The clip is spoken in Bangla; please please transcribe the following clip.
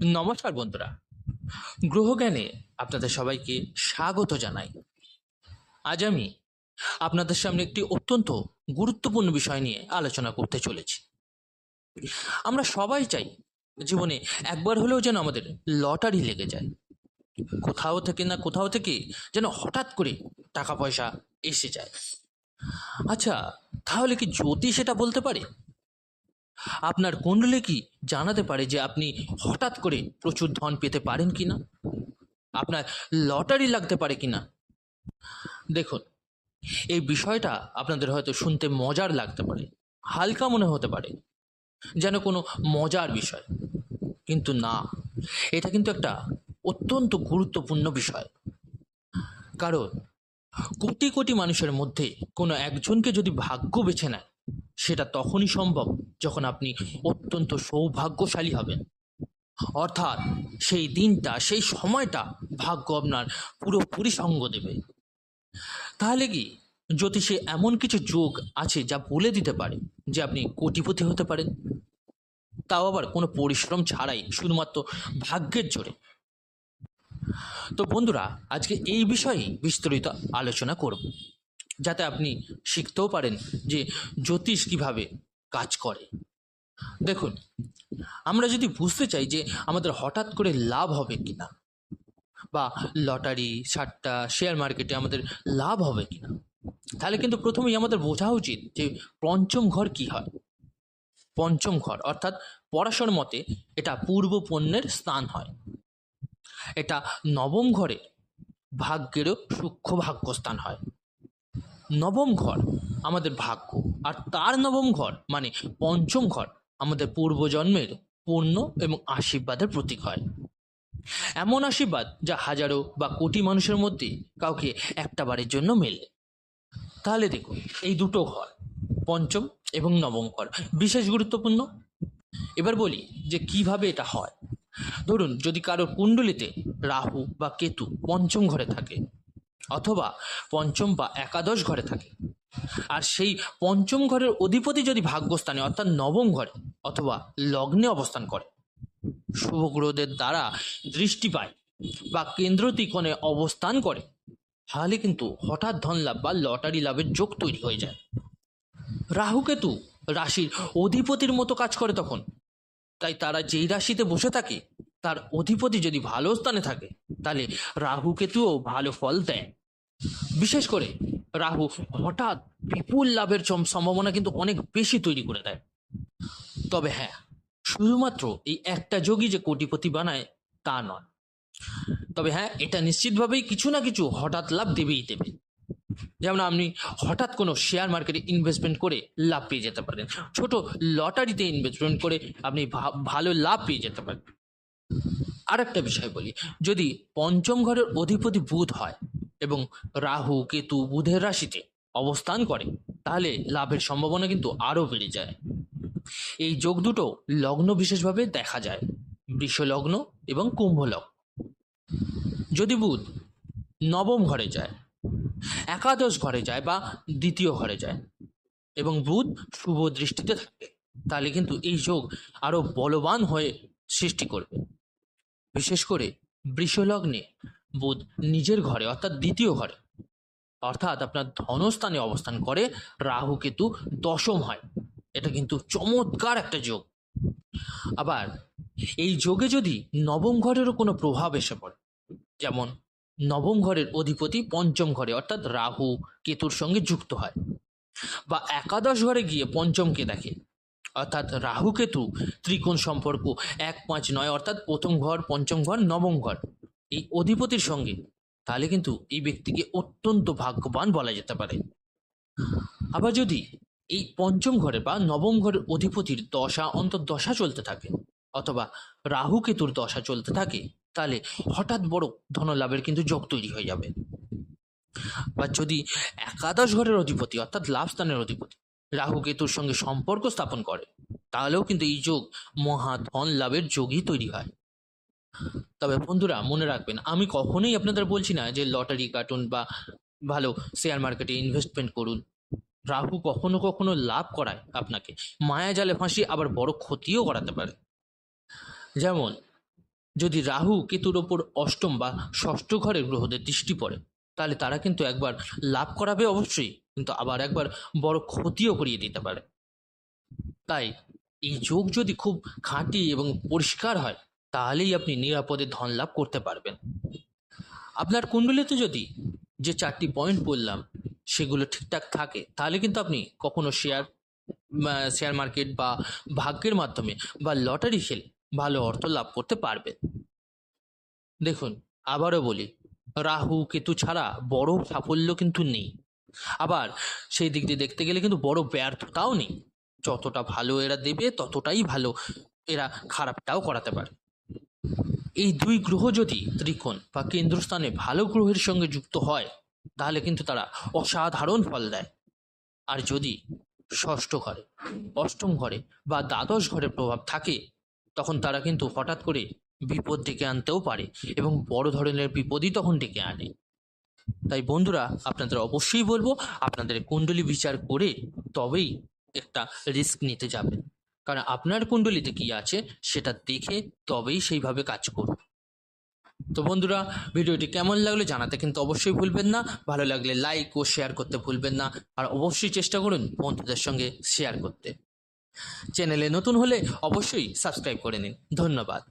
নমস্কার বন্ধুরা, গ্রহজ্ঞানে আপনাদের সবাইকে স্বাগত জানাই। আজ আমি আপনাদের সামনে একটি অত্যন্ত গুরুত্বপূর্ণ বিষয় নিয়ে আলোচনা করতে চলেছি। আমরা সবাই চাই জীবনে একবার হলেও যেন আমাদের লটারি লেগে যায়, কোথাও থেকে না কোথাও থেকে যেন হঠাৎ করে টাকা পয়সা এসে যায়। আচ্ছা, তাহলে কি জ্যোতিষ সেটা বলতে পারে? আপনার কুণ্ডলী কি জানাতে পারে যে আপনি হঠাৎ করে প্রচুর ধন পেতে পারেন কিনা, আপনার লটারি লাগতে পারে কিনা? দেখুন, এই বিষয়টা আপনাদের হয়তো শুনতে মজার লাগতে পারে, হালকা মনে হতে পারে, যেন কোনো মজার বিষয়, কিন্তু না, এটা কিন্তু একটা অত্যন্ত গুরুত্বপূর্ণ বিষয়। কারণ কোটি কোটি মানুষের মধ্যে কোনো একজনকে যদি ভাগ্য বেছে নেয়, সেটা তখনই সম্ভব যখন আপনি অত্যন্ত সৌভাগ্যশালী হবেন। অর্থাৎ সেই দিনটা, সেই সময়টা ভাগ্য আপনার পুরোপুরি সঙ্গ দেবে। তাহলে কি জ্যোতিষে এমন কিছু যোগ আছে যা বলে দিতে পারে যে আপনি কোটিপতি হতে পারেন, তাও আবার কোনো পরিশ্রম ছাড়াই, শুধুমাত্র ভাগ্যের জোরে? তো বন্ধুরা, আজকে এই বিষয়েই বিস্তারিত আলোচনা করব, যাতে আপনি শিখতেও পারেন যে জ্যোতিষ কিভাবে কাজ করে। দেখুন, আমরা যদি বুঝতে চাই যে আমাদের হঠাৎ করে লাভ হবে কিনা, বা লটারি, সাট্টা, শেয়ার মার্কেটে আমাদের লাভ হবে কিনা, তাহলে কিন্তু প্রথমেই আমাদের বোঝা উচিত যে পঞ্চম ঘর কি হয়। পঞ্চম ঘর অর্থাৎ পরাশর মতে এটা পূর্ব পণ্যের স্থান হয়। এটা নবম ঘরে ভাগ্যেরও সূক্ষ্ম ভাগ্যস্থান হয়। নবম ঘর আমাদের ভাগ্য, আর তার নবম ঘর মানে পঞ্চম ঘর আমাদের পূর্বজন্মের পুণ্য এবং আশীর্বাদের প্রতীক হয়। এমন আশীর্বাদ যা হাজারো বা কোটি মানুষের মধ্যে কাউকে একটা বারের জন্য মেলে। তাহলে দেখুন, এই দুটো ঘর, পঞ্চম এবং নবম ঘর, বিশেষ গুরুত্বপূর্ণ। এবার বলি যে কিভাবে এটা হয়। ধরুন, যদি কারোর কুণ্ডলিতে রাহু বা কেতু পঞ্চম ঘরে থাকে, অথবা পঞ্চম বা একাদশ ঘরে থাকে, আর সেই পঞ্চম ঘরের অধিপতি যদি ভাগ্যস্থানে অর্থাৎ নবম ঘরে অথবা লগ্নে অবস্থান করে, শুভ গ্রহদের দ্বারা দৃষ্টি পায় বা কেন্দ্র ত্রিকোণে অবস্থান করে, তাহলে কিন্তু হঠাৎ ধন লাভ বা লটারি লাভের যোগ তৈরি হয়ে যায়। রাহু কেতু রাশির অধিপতির মতো কাজ করে তখন, তাই তারা যেই রাশিতে বসে থাকে তার অধিপতি যদি ভালো স্থানে থাকে, তাহলে রাহু কেতুও ভালো ফল দেয়। বিশেষ করে রাহু হঠাৎ বিপুল লাভের সম্ভাবনা কিন্তু অনেক বেশি তৈরি করে দেয়। তবে হ্যাঁ, শুধুমাত্র এই একটা যোগই যে কোটিপতি বানায় তা নয়। তবে হ্যাঁ, এটা নিশ্চিতভাবেই কিছু না কিছু হঠাৎ লাভ দেবেই দেবে। যেমন আপনি হঠাৎ কোনো শেয়ার মার্কেটে ইনভেস্টমেন্ট করে লাভ পেয়ে যেতে পারেন, ছোট লটারিতে ইনভেস্টমেন্ট করে আপনি ভালো লাভ পেয়ে যেতে পারেন। আর একটা বিষয় বলি, যদি পঞ্চম ঘরের অধিপতি বুধ হয় এবং রাহু কেতু বুধের রাশিতে অবস্থান করে, তাহলে লাভের সম্ভাবনা কিন্তু আরও বেড়ে যায়। এই যোগ দুটো লগ্ন বিশেষভাবে দেখা যায়, বৃষ লগ্ন এবং কুম্ভ লগ্ন। যদি বুধ নবম ঘরে যায়, একাদশ ঘরে যায় বা দ্বিতীয় ঘরে যায় এবং বুধ শুভ দৃষ্টিতে থাকে, তাহলে কিন্তু এই যোগ আরো বলবান হয়ে সৃষ্টি করবে। বিশেষ করে বৃষলগ্নে বুধ নিজের ঘরে অর্থাৎ দ্বিতীয় ঘরে, অর্থাৎ আপনার ধনস্থানে অবস্থান করে, রাহু কেতু দশম হয়, এটা কিন্তু চমৎকার একটা যোগ। আবার এই যোগে যদি নবম ঘরেরও কোনো প্রভাব এসে পড়ে, যেমন নবম ঘরের অধিপতি পঞ্চম ঘরে অর্থাৎ রাহু কেতুর সঙ্গে যুক্ত হয়, বা একাদশ ঘরে গিয়ে পঞ্চমকে দেখে, অর্থাৎ রাহু কেতু ত্রিকোণ সম্পর্ক 1, 5, 9 অর্থাৎ প্রথম ঘর, পঞ্চম ঘর, নবম ঘর এই অধিপতির সঙ্গে, তাহলে কিন্তু এই ব্যক্তিকে অত্যন্ত ভাগ্যবান বলা যেতে পারে। আবার যদি এই পঞ্চম ঘরে বা নবম ঘরের অধিপতির দশা অন্তর্দশা চলতে থাকে, অথবা রাহু কেতুর দশা চলতে থাকে, তাহলে হঠাৎ বড় ধনলাভের কিন্তু যোগ তৈরি হয়ে যাবে। বা যদি একাদশ ঘরের অধিপতি অর্থাৎ লাভ স্থানের অধিপতি রাহু কেতুর সঙ্গে সম্পর্ক স্থাপন করে, তাহলেও কিন্তু এই যোগ মহা ধন লাভের যোগই তৈরি হয়। তবে বন্ধুরা, মনে রাখবেন, আমি কখনোই আপনাদের বলছি না যে লটারি কাটুন বা ভালো শেয়ার মার্কেটে ইনভেস্টমেন্ট করুন। রাহু কখনো কখনো লাভ করায় আপনাকে, মায়া জালে ফাঁসিয়ে আবার বড় ক্ষতিও করাতে পারে। যেমন যদি রাহু কেতুর ওপর অষ্টম বা ষষ্ঠ ঘরের গ্রহদের দৃষ্টি পড়ে, তাহলে তারা কিন্তু একবার লাভ করাবে অবশ্যই, কিন্তু আবার একবার বড় ক্ষতিও করিয়ে দিতে পারে। তাই এই যোগ যদি খুব খাঁটি এবং পরিষ্কার হয়, তাহলেই আপনি নিরাপদে ধন লাভ করতে পারবেন। আপনার কুণ্ডলিতে যদি যে 4টি পয়েন্ট বললাম সেগুলো ঠিকঠাক থাকে, তাহলে কিন্তু আপনি কখনো শেয়ার মার্কেট বা ভাগ্যের মাধ্যমে বা লটারি খেলে ভালো অর্থ লাভ করতে পারবেন। দেখুন, আবারও বলি, রাহু কেতু ছাড়া বড় সাফল্য কিন্তু নেই, আবার সেই দিক দিয়ে দেখতে গেলে কিন্তু বড় ব্যর্থতাও নেই। যতটা ভালো এরা দেবে ততটাই ভালো এরা খারাপটাও করাতে পারে। এই দুই গ্রহ যদি ত্রিকোণ বা কেন্দ্রস্থানে ভালো গ্রহের সঙ্গে যুক্ত হয়, তাহলে কিন্তু তারা অসাধারণ ফল দেয়। আর যদি ষষ্ঠ ঘরে, অষ্টম ঘরে বা দ্বাদশ ঘরের প্রভাব থাকে, তখন তারা কিন্তু হঠাৎ করে বিপদ ডেকে আনতেও পারে এবং বড় ধরনের বিপদই তখন ডেকে আনে। তাই বন্ধুরা, আপনাদের অবশ্যই বলবো আপনাদের কুণ্ডলী বিচার করে তবেই একটা রিস্ক নিতে যাবেন, কারণ আপনার কুণ্ডলিতে কি আছে সেটা দেখে তবেই সেইভাবে কাজ করুন। তো বন্ধুরা, ভিডিওটি কেমন লাগলো জানাতে কিন্তু অবশ্যই ভুলবেন না। ভালো লাগলে লাইক ও শেয়ার করতে ভুলবেন না, আর অবশ্যই চেষ্টা করুন বন্ধুদের সঙ্গে শেয়ার করতে। চ্যানেলে নতুন হলে অবশ্যই সাবস্ক্রাইব করে নিন। ধন্যবাদ।